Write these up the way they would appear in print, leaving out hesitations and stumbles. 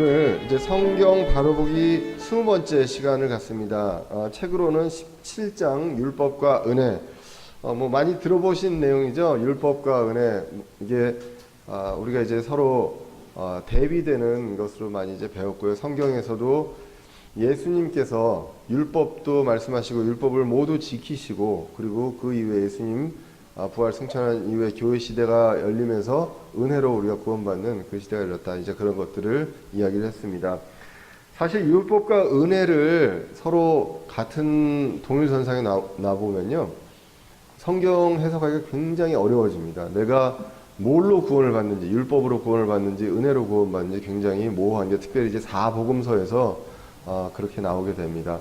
오늘 이제 성경 바로보기 20번째 시간을 갖습니다. 책으로는 17장 율법과 은혜. 많이 들어보신 내용이죠. 율법과 은혜. 이게 우리가 이제 서로 대비되는 것으로 많이 이제 배웠고요. 성경에서도 예수님께서 율법도 말씀하시고 율법을 모두 지키시고, 그리고 그 이후에 예수님 부활 승천한 이후에 교회 시대가 열리면서 은혜로 우리가 구원받는 그 시대가 열렸다. 이제 그런 것들을 이야기를 했습니다. 사실 율법과 은혜를 서로 같은 동일선상에 놔보면요, 성경 해석하기가 굉장히 어려워집니다. 내가 뭘로 구원을 받는지, 율법으로 구원을 받는지, 은혜로 구원받는지 굉장히 모호한 게, 특별히 이제 사복음서에서 그렇게 나오게 됩니다.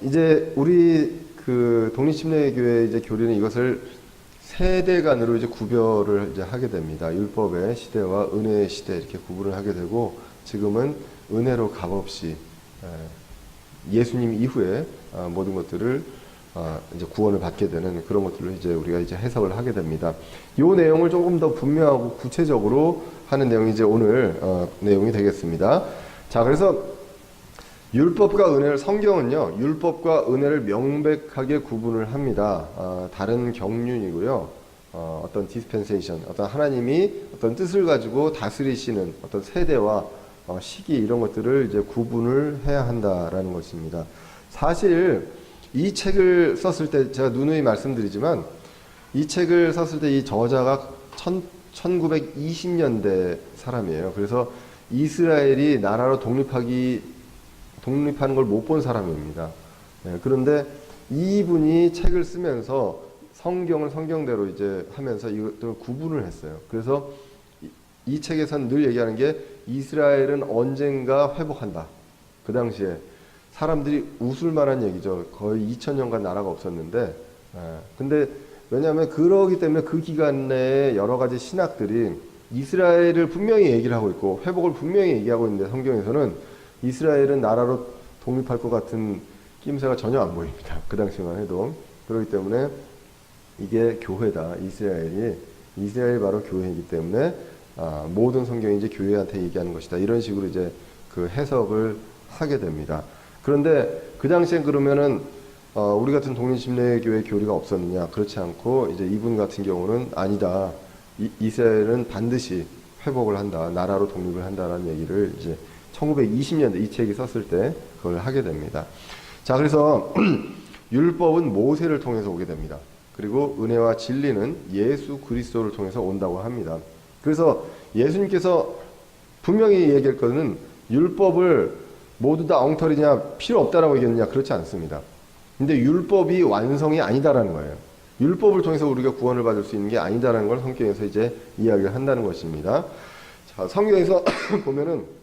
이제 우리 그 독립침례교회 이제 교리는 이것을 세대 간으로 이제 구별을 이제 하게 됩니다. 율법의 시대와 은혜의 시대 이렇게 구분을 하게 되고, 지금은 은혜로 값없이 예수님 이후에 모든 것들을 이제 구원을 받게 되는 그런 것들로 이제 우리가 이제 해석을 하게 됩니다. 이 내용을 조금 더 분명하고 구체적으로 하는 내용이 이제 오늘 내용이 되겠습니다. 자, 그래서 율법과 은혜를, 성경은요, 율법과 은혜를 명백하게 구분을 합니다. 다른 경륜이고요. 어떤 디스펜세이션, 어떤 하나님이 어떤 뜻을 가지고 다스리시는 어떤 세대와 시기, 이런 것들을 이제 구분을 해야 한다라는 것입니다. 사실 이 책을 썼을 때, 제가 누누이 말씀드리지만, 이 책을 썼을 때 이 저자가 1920년대 사람이에요. 그래서 이스라엘이 나라로 독립하는 걸 못 본 사람입니다. 그런데 이분이 책을 쓰면서 성경을 성경대로 이제 하면서 이것들을 구분을 했어요. 그래서 이 책에서는 늘 얘기하는 게, 이스라엘은 언젠가 회복한다. 그 당시에 사람들이 웃을 만한 얘기죠. 거의 2000년간 나라가 없었는데, 근데 왜냐하면 그러기 때문에 그 기간 내에 여러 가지 신학들이 이스라엘을 분명히 얘기를 하고 있고 회복을 분명히 얘기하고 있는데, 성경에서는 이스라엘은 나라로 독립할 것 같은 낌새가 전혀 안 보입니다. 그 당시만 해도. 그렇기 때문에 이게 교회다. 이스라엘이 바로 교회이기 때문에 모든 성경이 이제 교회한테 얘기하는 것이다. 이런 식으로 이제 그 해석을 하게 됩니다. 그런데 그 당시엔 그러면은 우리 같은 독립침례교회 교리가 없었느냐? 그렇지 않고, 이제 이분 같은 경우는 아니다. 이스라엘은 반드시 회복을 한다. 나라로 독립을 한다라는 얘기를 이제 1920년대 이 책이 썼을 때 그걸 하게 됩니다. 자, 그래서 율법은 모세를 통해서 오게 됩니다. 그리고 은혜와 진리는 예수 그리스도를 통해서 온다고 합니다. 그래서 예수님께서 분명히 얘기할 것은, 율법을 모두 다 엉터리냐, 필요 없다라고 얘기했느냐? 그렇지 않습니다. 근데 율법이 완성이 아니다라는 거예요. 율법을 통해서 우리가 구원을 받을 수 있는 게 아니다라는 걸 성경에서 이제 이야기를 한다는 것입니다. 자, 성경에서 보면은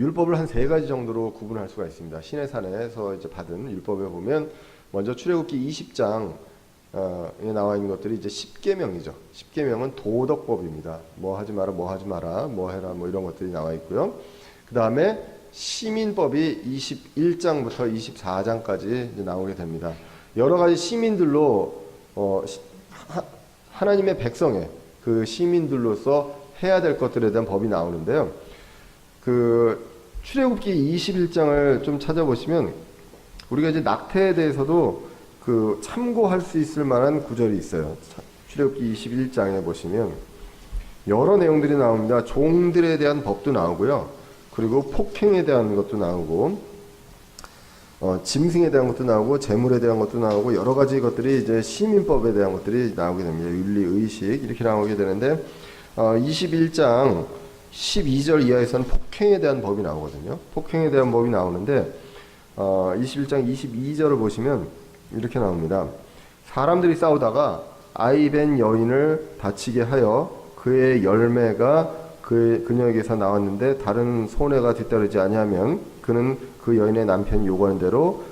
율법을 한 3가지 정도로 구분할 수가 있습니다. 시내산에서 이제 받은 율법에 보면, 먼저 출애굽기 20장에 나와 있는 것들이 이제 10계명이죠. 10계명은 도덕법입니다. 뭐 하지 마라, 뭐 하지 마라, 뭐 해라, 뭐 이런 것들이 나와 있고요. 그 다음에 시민법이 21장부터 24장까지 이제 나오게 됩니다. 여러 가지 시민들로 하나님의 백성의 그 시민들로서 해야 될 것들에 대한 법이 나오는데요. 그 출애굽기 21장을 좀 찾아보시면, 우리가 이제 낙태에 대해서도 그 참고할 수 있을 만한 구절이 있어요. 출애굽기 21장에 보시면 여러 내용들이 나옵니다. 종들에 대한 법도 나오고요. 그리고 폭행에 대한 것도 나오고, 짐승에 대한 것도 나오고, 재물에 대한 것도 나오고, 여러 가지 것들이 이제 시민법에 대한 것들이 나오게 됩니다. 윤리, 의식 이렇게 나오게 되는데, 21장 12절 이하에서는 폭행에 대한 법이 나오거든요. 폭행에 대한 법이 나오는데, 21장 22절을 보시면 이렇게 나옵니다. 사람들이 싸우다가 아이 벤 여인을 다치게 하여 그의 열매가 그녀에게서 나왔는데 다른 손해가 뒤따르지 아니하면 그는 그 여인의 남편이 요구하는 대로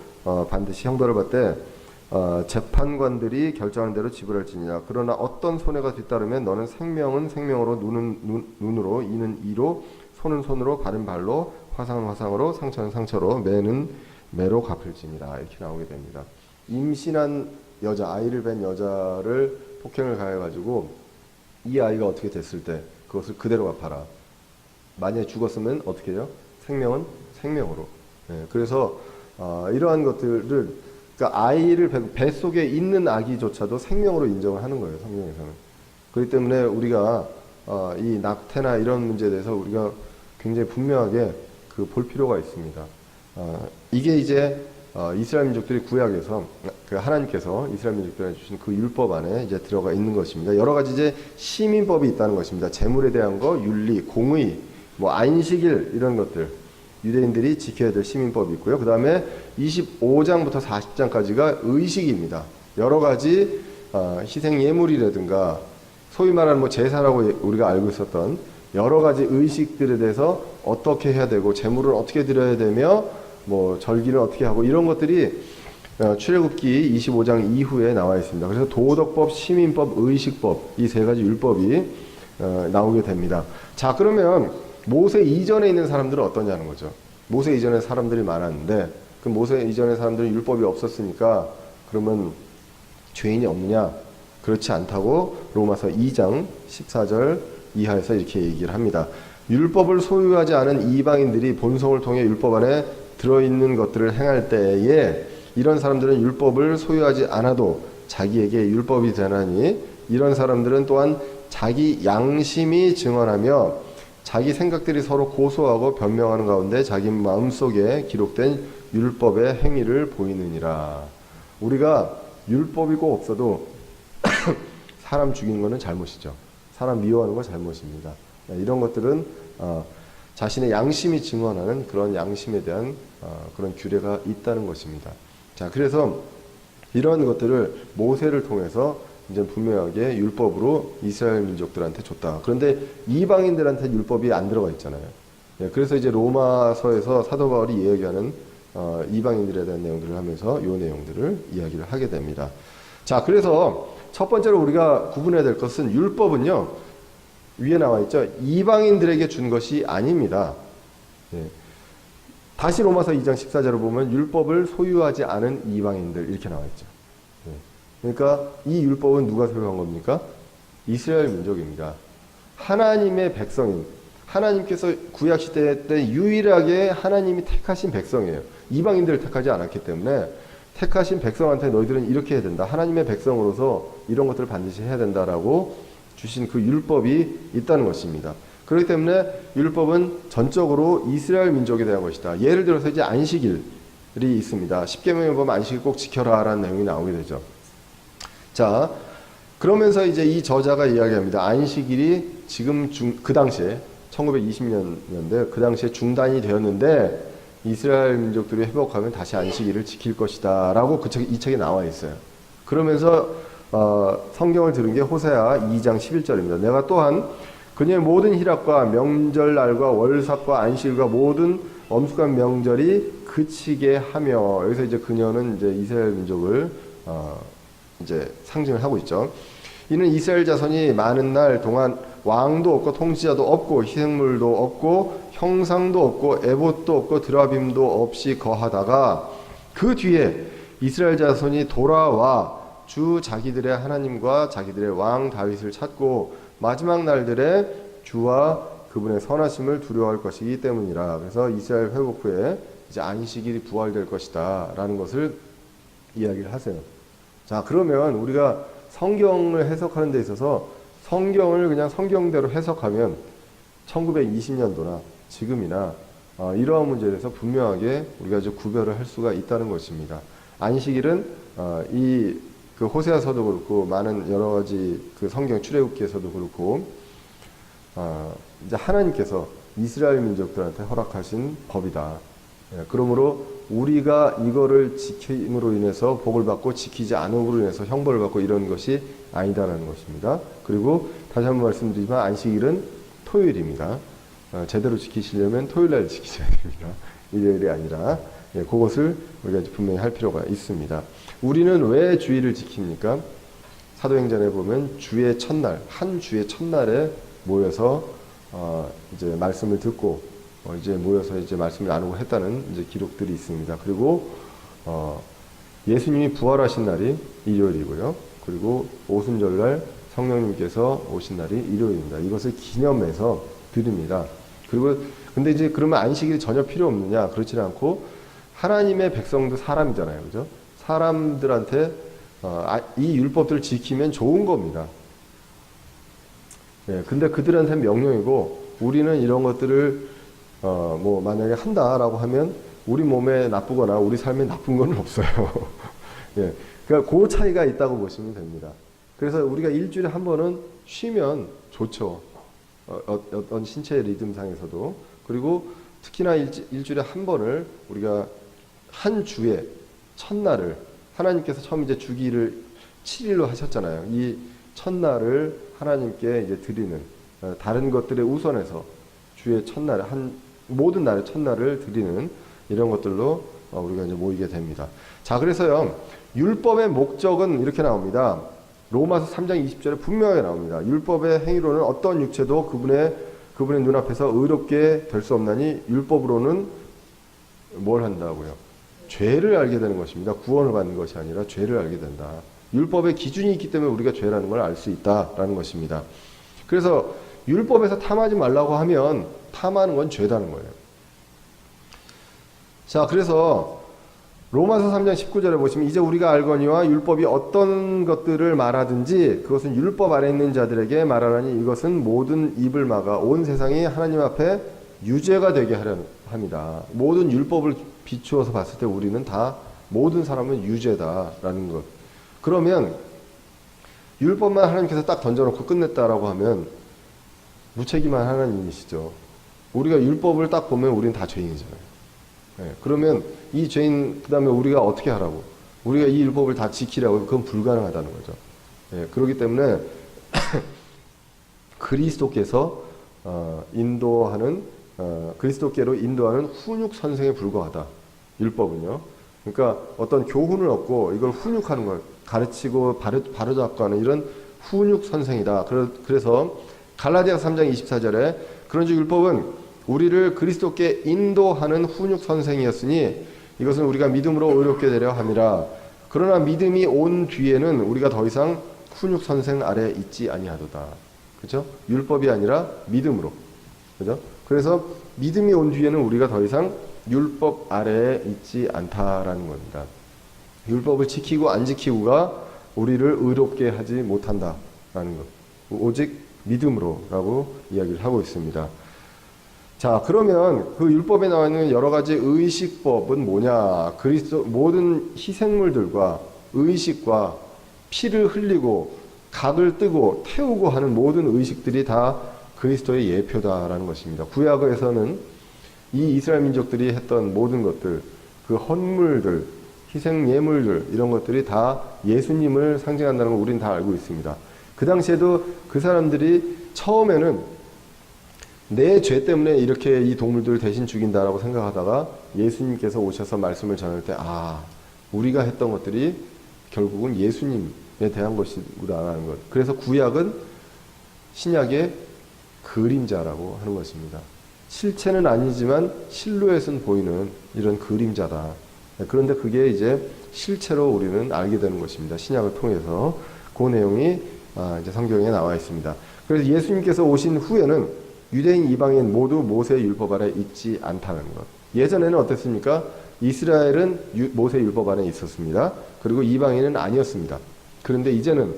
반드시 형벌을 받되 재판관들이 결정하는 대로 지불할지니라. 그러나 어떤 손해가 뒤따르면 너는 생명은 생명으로, 눈은 눈으로, 이는 이로, 손은 손으로, 발은 발로, 화상은 화상으로, 상처는 상처로, 매는 매로 갚을지니라. 이렇게 나오게 됩니다. 임신한 여자, 아이를 뵌 여자를 폭행을 가해가지고 이 아이가 어떻게 됐을 때 그것을 그대로 갚아라. 만약에 죽었으면 어떻게 해요? 생명은 생명으로. 그래서 이러한 것들을, 그러니까 아이를 뱃속에 있는 아기조차도 생명으로 인정을 하는 거예요, 성경에서는. 그렇기 때문에 우리가 이 낙태나 이런 문제에 대해서 우리가 굉장히 분명하게 볼 필요가 있습니다. 이게 이제 이스라엘 민족들이 구약에서 하나님께서 이스라엘 민족들에게 주신 그 율법 안에 이제 들어가 있는 것입니다. 여러 가지 이제 시민법이 있다는 것입니다. 재물에 대한 거, 윤리, 공의, 뭐 안식일 이런 것들 유대인들이 지켜야 될 시민법이 있고요. 그 다음에 25장부터 40장까지가 의식입니다. 여러 가지 희생 예물이라든가 소위 말하는 뭐 제사라고 우리가 알고 있었던 여러 가지 의식들에 대해서 어떻게 해야 되고 재물을 어떻게 드려야 되며 뭐 절기는 어떻게 하고 이런 것들이 출애굽기 25장 이후에 나와 있습니다. 그래서 도덕법, 시민법, 의식법 이 세 가지 율법이 나오게 됩니다. 자, 그러면 모세 이전에 있는 사람들은 어떠냐는 거죠. 모세 이전에 사람들이 많았는데 그 모세 이전에 사람들은 율법이 없었으니까 그러면 죄인이 없느냐? 그렇지 않다고 로마서 2장 14절 이하에서 이렇게 얘기를 합니다. 율법을 소유하지 않은 이방인들이 본성을 통해 율법 안에 들어있는 것들을 행할 때에 이런 사람들은 율법을 소유하지 않아도 자기에게 율법이 되나니 이런 사람들은 또한 자기 양심이 증언하며 자기 생각들이 서로 고소하고 변명하는 가운데 자기 마음속에 기록된 율법의 행위를 보이느니라. 우리가 율법이 꼭 없어도 사람 죽이는 것은 잘못이죠. 사람 미워하는 건 잘못입니다. 이런 것들은 자신의 양심이 증언하는 그런 양심에 대한 그런 규례가 있다는 것입니다. 자, 그래서 이런 것들을 모세를 통해서 이제 분명하게 율법으로 이스라엘 민족들한테 줬다. 그런데 이방인들한테 율법이 안 들어가 있잖아요. 그래서 이제 로마서에서 사도 바울이 이야기하는 이방인들에 대한 내용들을 하면서 이 내용들을 이야기를 하게 됩니다. 자, 그래서 첫 번째로 우리가 구분해야 될 것은 율법은요, 위에 나와 있죠. 이방인들에게 준 것이 아닙니다. 다시 로마서 2장 14절을 보면 율법을 소유하지 않은 이방인들 이렇게 나와 있죠. 그러니까 이 율법은 누가 소유한 겁니까? 이스라엘 민족입니다. 하나님의 백성인, 하나님께서 구약 시대 때 유일하게 하나님이 택하신 백성이에요. 이방인들을 택하지 않았기 때문에 택하신 백성한테 너희들은 이렇게 해야 된다. 하나님의 백성으로서 이런 것들을 반드시 해야 된다라고 주신 그 율법이 있다는 것입니다. 그렇기 때문에 율법은 전적으로 이스라엘 민족에 대한 것이다. 예를 들어서 이제 안식일이 있습니다. 십계명에 보면 안식일 꼭 지켜라라는 내용이 나오게 되죠. 자, 그러면서 이제 이 저자가 이야기합니다. 안식일이 지금 그 당시에 1920년대 그 당시에 중단이 되었는데 이스라엘 민족들이 회복하면 다시 안식일을 지킬 것이다 라고 이 책에 나와 있어요. 그러면서 성경을 들은 게 호세아 2장 11절입니다. 내가 또한 그녀의 모든 희락과 명절날과 월삭과 안식일과 모든 엄숙한 명절이 그치게 하며, 여기서 이제 그녀는 이제 이스라엘 민족을 이제 상징을 하고 있죠. 이는 이스라엘 자손이 많은 날 동안 왕도 없고 통치자도 없고 희생물도 없고 형상도 없고 에봇도 없고 드라빔도 없이 거하다가 그 뒤에 이스라엘 자손이 돌아와 주 자기들의 하나님과 자기들의 왕 다윗을 찾고 마지막 날들에 주와 그분의 선하심을 두려워할 것이기 때문이라. 그래서 이스라엘 회복 후에 이제 안식일이 부활될 것이다 라는 것을 이야기를 하세요. 자, 그러면 우리가 성경을 해석하는 데 있어서 성경을 그냥 성경대로 해석하면 1920년도나 지금이나 이러한 문제에 대해서 분명하게 우리가 이제 구별을 할 수가 있다는 것입니다. 안식일은 그 호세아서도 그렇고 많은 여러 가지 그 성경 출애굽기에서도 그렇고 이제 하나님께서 이스라엘 민족들한테 허락하신 법이다. 그러므로 우리가 이거를 지킴으로 인해서 복을 받고 지키지 않음으로 인해서 형벌을 받고 이런 것이 아니다라는 것입니다. 그리고 다시 한번 말씀드리지만 안식일은 토요일입니다. 제대로 지키시려면 토요일날 지키셔야 됩니다. 일요일이 아니라 그것을 우리가 분명히 할 필요가 있습니다. 우리는 왜 주일을 지킵니까? 사도행전에 보면 주의 첫날, 한 주의 첫날에 모여서 이제 말씀을 듣고 이제 모여서 이제 말씀을 나누고 했다는 이제 기록들이 있습니다. 그리고 예수님이 부활하신 날이 일요일이고요. 그리고 오순절날 성령님께서 오신 날이 일요일입니다. 이것을 기념해서 드립니다. 그리고 근데 이제 그러면 안식일이 전혀 필요 없느냐? 그렇지는 않고 하나님의 백성도 사람이잖아요, 그죠? 사람들한테 이 율법들을 지키면 좋은 겁니다. 예, 근데 그들한테는 명령이고 우리는 이런 것들을 뭐 만약에 한다라고 하면 우리 몸에 나쁘거나 우리 삶에 나쁜 건 없어요. 예, 그러니까 그 차이가 있다고 보시면 됩니다. 그래서 우리가 일주일에 한 번은 쉬면 좋죠. 어떤 신체의 리듬상에서도. 그리고 특히나 일주일에 한 번을 우리가 한 주의 첫날을 하나님께서 처음 이제 주기를 7일로 하셨잖아요. 이 첫날을 하나님께 이제 드리는 다른 것들에 우선해서 주의 첫날 모든 날의 첫날을 드리는 이런 것들로 우리가 이제 모이게 됩니다. 자, 그래서요. 율법의 목적은 이렇게 나옵니다. 로마서 3장 20절에 분명하게 나옵니다. 율법의 행위로는 어떤 육체도 그분의 눈앞에서 의롭게 될 수 없나니 율법으로는 뭘 한다고요? 죄를 알게 되는 것입니다. 구원을 받는 것이 아니라 죄를 알게 된다. 율법의 기준이 있기 때문에 우리가 죄라는 걸 알 수 있다라는 것입니다. 그래서 율법에서 탐하지 말라고 하면 탐하는 건 죄다는 거예요. 자, 그래서 로마서 3장 19절에 보시면 이제 우리가 알거니와 율법이 어떤 것들을 말하든지 그것은 율법 아래 있는 자들에게 말하라니 이것은 모든 입을 막아 온 세상이 하나님 앞에 유죄가 되게 하려 합니다. 모든 율법을 비추어서 봤을 때 우리는 다 모든 사람은 유죄다라는 것. 그러면 율법만 하나님께서 딱 던져놓고 끝냈다라고 하면 무책임한 하나님이시죠. 우리가 율법을 딱 보면 우리는 다 죄인이잖아요. 네, 그러면 이 죄인 그 다음에 우리가 어떻게 하라고? 우리가 이 율법을 다 지키라고 그건 불가능하다는 거죠. 네, 그렇기 때문에 그리스도께서 인도하는 그리스도께로 인도하는 훈육 선생에 불과하다. 율법은요. 그러니까 어떤 교훈을 얻고 이걸 훈육하는 걸 가르치고 바로잡고 하는 이런 훈육 선생이다. 그래서 갈라디아서 3장 24절에 그런즉 율법은 우리를 그리스도께 인도하는 훈육 선생이었으니 이것은 우리가 믿음으로 의롭게 되려 함이라. 그러나 믿음이 온 뒤에는 우리가 더 이상 훈육 선생 아래 있지 아니하도다. 그렇죠? 율법이 아니라 믿음으로. 그렇죠? 그래서 믿음이 온 뒤에는 우리가 더 이상 율법 아래에 있지 않다라는 겁니다. 율법을 지키고 안 지키고가 우리를 의롭게 하지 못한다라는 것. 오직 믿음으로라고 이야기를 하고 있습니다. 자, 그러면 그 율법에 나와 있는 여러 가지 의식법은 뭐냐? 그리스도 모든 희생물들과 의식과 피를 흘리고 각을 뜨고 태우고 하는 모든 의식들이 다 그리스도의 예표다라는 것입니다. 구약에서는 이 이스라엘 민족들이 했던 모든 것들, 그 헌물들, 희생 예물들 이런 것들이 다 예수님을 상징한다는 걸 우리는 다 알고 있습니다. 그 당시에도 그 사람들이 처음에는 내 죄 때문에 이렇게 이 동물들을 대신 죽인다라고 생각하다가 예수님께서 오셔서 말씀을 전할 때 우리가 했던 것들이 결국은 예수님에 대한 것이구나라는 것. 그래서 구약은 신약의 그림자라고 하는 것입니다. 실체는 아니지만 실루엣은 보이는 이런 그림자다. 그런데 그게 이제 실체로 우리는 알게 되는 것입니다. 신약을 통해서 그 내용이 이제 성경에 나와 있습니다. 그래서 예수님께서 오신 후에는 유대인 이방인 모두 모세의 율법 아래 있지 않다는 것. 예전에는 어땠습니까? 이스라엘은 모세의 율법 안에 있었습니다. 그리고 이방인은 아니었습니다. 그런데 이제는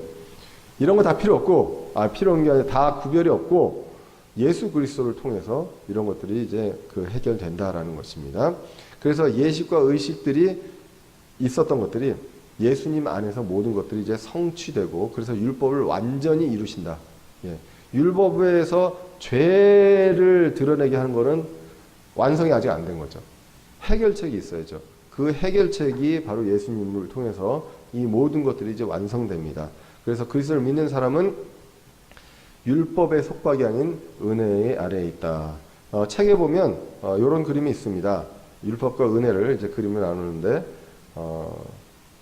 이런 거 다 필요 없고 필요 없는 게 아니라 다 구별이 없고 예수 그리스도를 통해서 이런 것들이 이제 해결된다라는 것입니다. 그래서 예식과 의식들이 있었던 것들이 예수님 안에서 모든 것들이 이제 성취되고 그래서 율법을 완전히 이루신다. 예. 율법에서 죄를 드러내게 하는 것은 완성이 아직 안 된 거죠. 해결책이 있어야죠. 그 해결책이 바로 예수님을 통해서 이 모든 것들이 이제 완성됩니다. 그래서 그리스도를 믿는 사람은 율법의 속박이 아닌 은혜의 아래에 있다. 책에 보면 이런 그림이 있습니다. 율법과 은혜를 이제 그림을 나누는데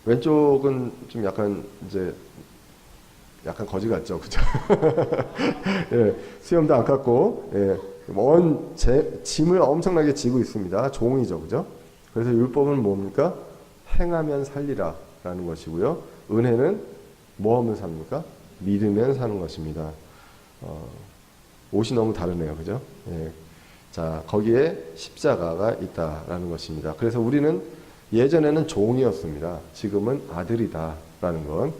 왼쪽은 좀 약간 거지 같죠, 그죠? 예, 수염도 안 깎고, 예, 짐을 엄청나게 지고 있습니다. 종이죠, 그죠? 그래서 율법은 뭡니까? 행하면 살리라라는 것이고요. 은혜는 뭐 하면 삽니까? 믿으면 사는 것입니다. 옷이 너무 다르네요, 그죠? 예. 자, 거기에 십자가가 있다라는 것입니다. 그래서 우리는 예전에는 종이었습니다. 지금은 아들이다라는 것.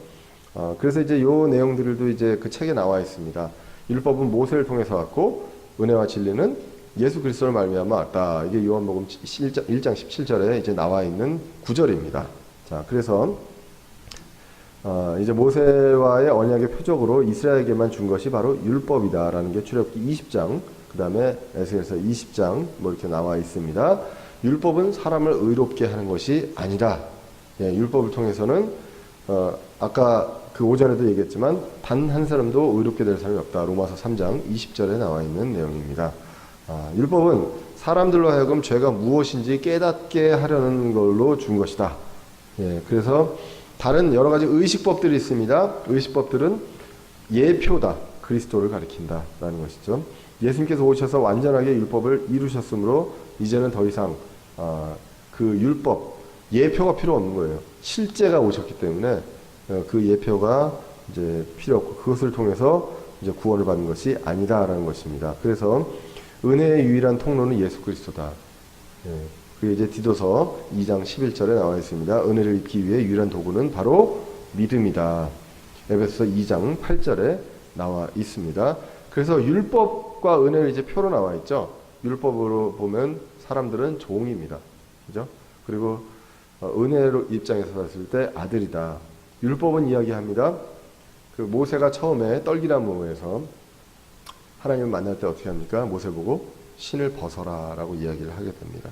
그래서 이제 요 내용들도 이제 그 책에 나와 있습니다. 율법은 모세를 통해서 왔고 은혜와 진리는 예수 그리스도를 말미암아 왔다. 이게 요한복음 1장 17절에 이제 나와 있는 구절입니다. 자, 그래서 이제 모세와의 언약의 표적으로 이스라엘에게만 준 것이 바로 율법이다라는 게 출애굽기 20장, 그 다음에 에스겔서 20장 뭐 이렇게 나와 있습니다. 율법은 사람을 의롭게 하는 것이 아니라, 예, 율법을 통해서는 아까 그 오전에도 얘기했지만 단 한 사람도 의롭게 될 사람이 없다. 로마서 3장 20절에 나와 있는 내용입니다. 율법은 사람들로 하여금 죄가 무엇인지 깨닫게 하려는 걸로 준 것이다. 예, 그래서 다른 여러 가지 의식법들이 있습니다. 의식법들은 예표다. 그리스도를 가리킨다라는 것이죠. 예수님께서 오셔서 완전하게 율법을 이루셨으므로 이제는 더 이상 그 율법, 예표가 필요 없는 거예요. 실제가 오셨기 때문에 그 예표가 이제 필요 없고 그것을 통해서 이제 구원을 받는 것이 아니다라는 것입니다. 그래서 은혜의 유일한 통로는 예수 그리스도다. 예. 그게 이제 디도서 2장 11절에 나와 있습니다. 은혜를 입기 위해 유일한 도구는 바로 믿음이다. 에베소서 2장 8절에 나와 있습니다. 그래서 율법과 은혜를 이제 표로 나와 있죠. 율법으로 보면 사람들은 종입니다. 그죠? 그리고 은혜로 입장에서 봤을 때 아들이다. 율법은 이야기합니다. 그 모세가 처음에 떨기나무에서 하나님을 만날 때 어떻게 합니까? 모세 보고 신을 벗어라라고 이야기를 하게 됩니다.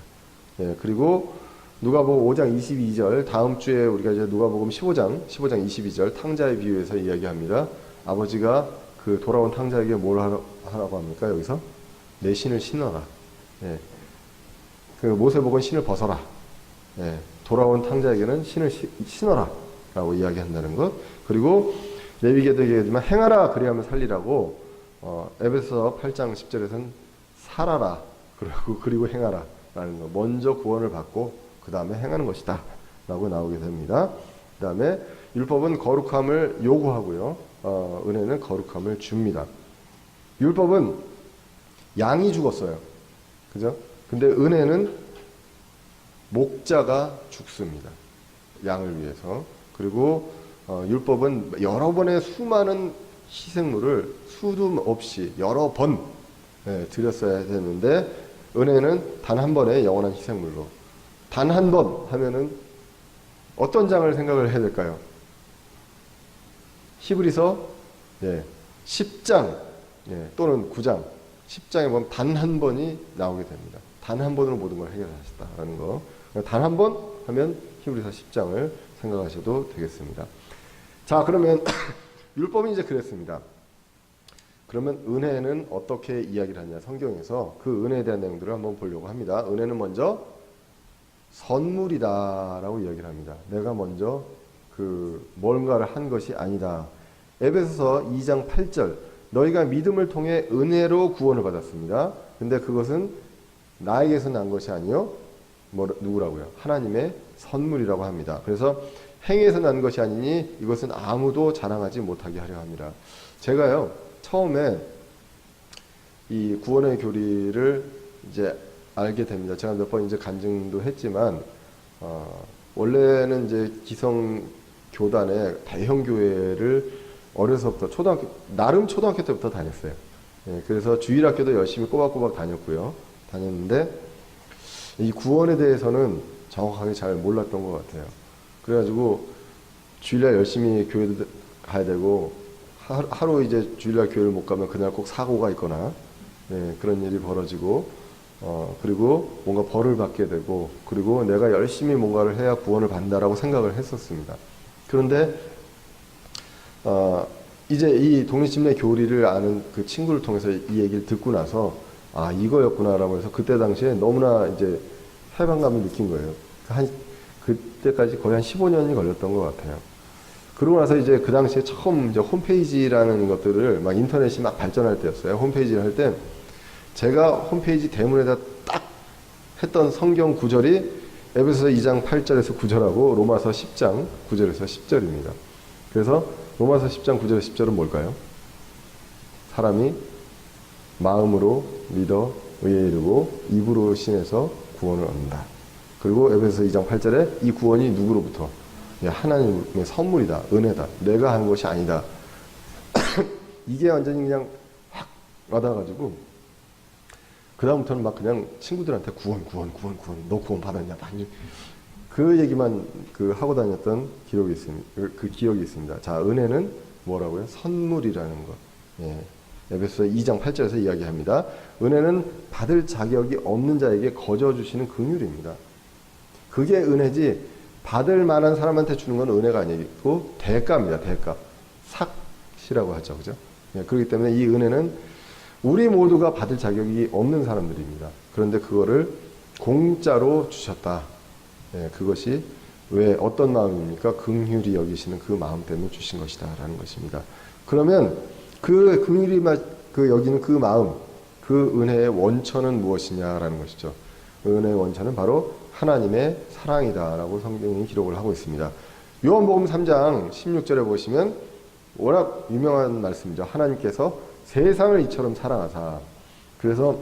예, 그리고 누가복음 5장 22절, 다음 주에 우리가 이제 누가복음 15장 22절 탕자의 비유에서 이야기합니다. 아버지가 그 돌아온 탕자에게 뭘 하라고 합니까? 여기서 내 신을 신어라. 예, 그 모세복은 신을 벗어라. 예, 돌아온 탕자에게는 신을 신어라라고 이야기한다는 것. 그리고 레위기에도 얘기하지만 행하라 그리하면 살리라고 에베소서 8장 10절에서는 살아라 그리고 행하라 라는 거. 먼저 구원을 받고 그 다음에 행하는 것이다 라고 나오게 됩니다. 그 다음에 율법은 거룩함을 요구하고요. 은혜는 거룩함을 줍니다. 율법은 양이 죽었어요. 그죠? 근데 은혜는 목자가 죽습니다. 양을 위해서. 그리고 율법은 여러 번의 수많은 희생물을 수도 없이 여러 번 드렸어야 되는데 은혜는 단 한 번의 영원한 희생물로. 단 한 번 하면은 어떤 장을 생각을 해야 될까요? 히브리서 10장 또는 9장 10장에 보면 단 한 번이 나오게 됩니다. 단 한 번으로 모든 걸 해결하셨다라는 거. 단 한 번 하면 히브리서 10장을 생각하셔도 되겠습니다. 자, 그러면 율법이 이제 그랬습니다. 그러면 은혜는 어떻게 이야기를 하냐. 성경에서 그 은혜에 대한 내용들을 한번 보려고 합니다. 은혜는 먼저 선물이다라고 이야기를 합니다. 내가 먼저 그 뭔가를 한 것이 아니다. 에베소서 2장 8절 너희가 믿음을 통해 은혜로 구원을 받았습니다. 근데 그것은 나에게서 난 것이 아니요 누구라고요? 하나님의 선물이라고 합니다. 그래서 행위에서 난 것이 아니니 이것은 아무도 자랑하지 못하게 하려 합니다. 제가요 처음에 이 구원의 교리를 이제 알게 됩니다. 제가 몇 번 이제 간증도 했지만 원래는 이제 기성 교단의 대형 교회를 어려서부터 나름 초등학교 때부터 다녔어요. 예, 그래서 주일학교도 열심히 꼬박꼬박 다녔는데 이 구원에 대해서는 정확하게 잘 몰랐던 것 같아요. 그래가지고 주일날 열심히 교회도 가야 되고 하루 이제 주일날 교회를 못 가면 그날 꼭 사고가 있거나 그런 일이 벌어지고 그리고 뭔가 벌을 받게 되고 그리고 내가 열심히 뭔가를 해야 구원을 받는다라고 생각을 했었습니다. 그런데 이제 이 독립침례 교리를 아는 그 친구를 통해서 이 얘기를 듣고 나서 아 이거였구나라고 해서 그때 당시에 너무나 이제 해방감을 느낀 거예요. 그때까지 거의 한 15년이 걸렸던 것 같아요. 그러고 나서 이제 그 당시에 처음 이제 홈페이지라는 것들을 막 인터넷이 막 발전할 때였어요. 홈페이지를 할 때 제가 홈페이지 대문에다 딱 했던 성경 구절이 에베소서 2장 8절에서 9절하고 로마서 10장 9절에서 10절입니다. 그래서 로마서 10장 9절에서 10절은 뭘까요? 사람이 마음으로 믿어 의에 이르고 입으로 신에서 구원을 얻는다. 그리고 에베소 2장 8절에 이 구원이 누구로부터? 하나님의 선물이다. 은혜다. 내가 한 것이 아니다. 이게 완전히 그냥 확 와닿아가지고 그 다음부터는 막 그냥 친구들한테 구원 너 구원 받았냐? 많이 그 얘기만 하고 다녔던 기록이 있습니다. 그 기억이 있습니다. 자, 은혜는 뭐라고요? 선물이라는 것. 예. 에베소 2장 8절에서 이야기합니다. 은혜는 받을 자격이 없는 자에게 거저 주시는 긍휼입니다. 그게 은혜지 받을 만한 사람한테 주는 건 은혜가 아니고 대가입니다. 대가. 삭이라고 하죠. 그죠? 예, 그렇기 때문에 이 은혜는 우리 모두가 받을 자격이 없는 사람들입니다. 그런데 그거를 공짜로 주셨다. 예, 그것이 왜 어떤 마음입니까? 긍휼히 여기시는 그 마음 때문에 주신 것이다 라는 것입니다. 그러면 그 긍휼히 여기는 그 마음, 그 은혜의 원천은 무엇이냐라는 것이죠. 은혜의 원천은 바로 하나님의 사랑이다 라고 성경이 기록을 하고 있습니다. 요한복음 3장 16절에 보시면 워낙 유명한 말씀이죠. 하나님께서 세상을 이처럼 사랑하사, 그래서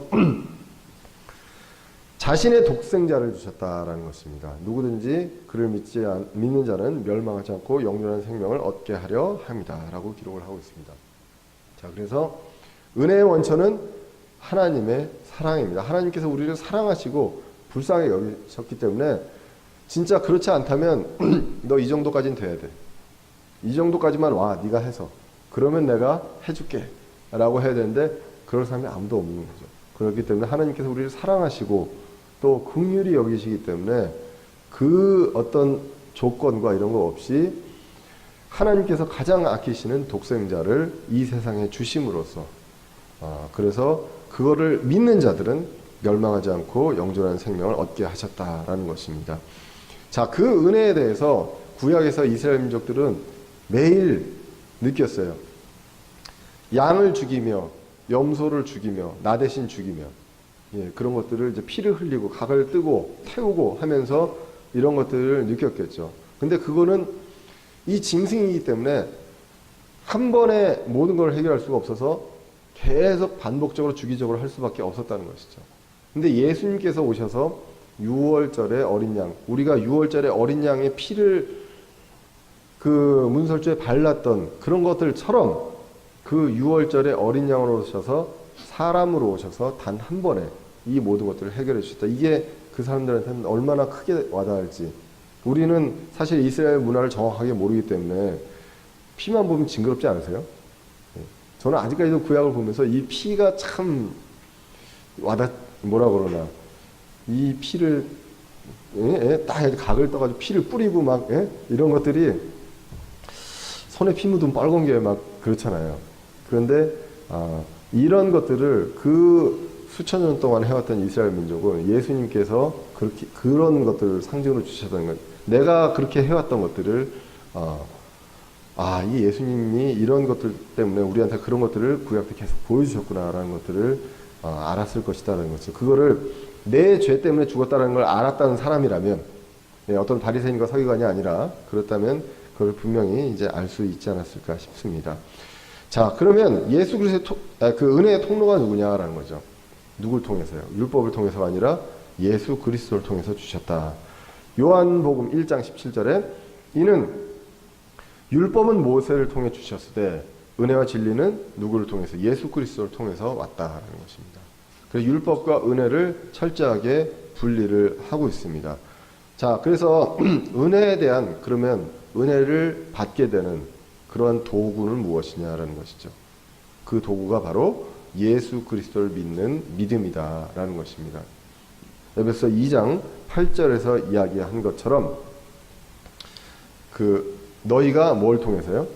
자신의 독생자를 주셨다라는 것입니다. 누구든지 그를 믿는 자는 멸망하지 않고 영원한 생명을 얻게 하려 합니다 라고 기록을 하고 있습니다. 자, 그래서 은혜의 원천은 하나님의 사랑입니다. 하나님께서 우리를 사랑하시고 불쌍하게 여기셨기 때문에 진짜 그렇지 않다면 너 이 정도까지는 돼야 돼. 이 정도까지만 와, 네가 해서. 그러면 내가 해줄게 라고 해야 되는데 그럴 사람이 아무도 없는 거죠. 그렇기 때문에 하나님께서 우리를 사랑하시고 또 긍휼히 여기시기 때문에 그 어떤 조건과 이런 거 없이 하나님께서 가장 아끼시는 독생자를 이 세상에 주심으로써 그래서 그거를 믿는 자들은 멸망하지 않고 영존한 생명을 얻게 하셨다라는 것입니다. 자, 그 은혜에 대해서 구약에서 이스라엘 민족들은 매일 느꼈어요. 양을 죽이며 염소를 죽이며 나 대신 죽이며 그런 것들을 이제 피를 흘리고 각을 뜨고 태우고 하면서 이런 것들을 느꼈겠죠. 근데 그거는 이 짐승이기 때문에 한 번에 모든 걸 해결할 수가 없어서 계속 반복적으로 주기적으로 할 수밖에 없었다는 것이죠. 근데 예수님께서 오셔서 6월절에 어린 양, 우리가 6월절에 어린 양의 피를 그 문설주에 발랐던 그런 것들처럼 그 6월절에 어린 양으로 오셔서 사람으로 오셔서 단 한 번에 이 모든 것들을 해결해 주셨다. 이게 그 사람들한테는 얼마나 크게 와닿을지. 우리는 사실 이스라엘 문화를 정확하게 모르기 때문에 피만 보면 징그럽지 않으세요? 저는 아직까지도 구약을 보면서 이 피가 참 뭐라 그러나 이 피를 딱 각을 떠가지고 피를 뿌리고 막 이런 것들이 손에 피 묻은 빨간 게 막 그렇잖아요. 그런데 이런 것들을 그 수천 년 동안 해왔던 이스라엘 민족은 예수님께서 그런 것들을 상징으로 주셨다는 것. 내가 그렇게 해왔던 것들을 이 예수님이 이런 것들 때문에 우리한테 그런 것들을 구약 때 계속 보여주셨구나라는 것들을 알았을 것이다라는 거죠. 그거를 내 죄 때문에 죽었다는 걸 알았다는 사람이라면 어떤 바리새인과 서기관이 아니라 그렇다면 그걸 분명히 이제 알 수 있지 않았을까 싶습니다. 자, 그러면 예수 그리스도의 그 은혜의 통로가 누구냐라는 거죠. 누굴 통해서요? 율법을 통해서가 아니라 예수 그리스도를 통해서 주셨다. 요한복음 1장 17절에 이는 율법은 모세를 통해 주셨으되 은혜와 진리는 누구를 통해서? 예수 그리스도를 통해서 왔다라는 것입니다. 그래서 율법과 은혜를 철저하게 분리를 하고 있습니다. 자, 그래서 은혜에 대한 그러면 은혜를 받게 되는 그러한 도구는 무엇이냐라는 것이죠. 그 도구가 바로 예수 그리스도를 믿는 믿음이다라는 것입니다. 에베소 2장 8절에서 이야기한 것처럼 너희가 뭘 통해서요?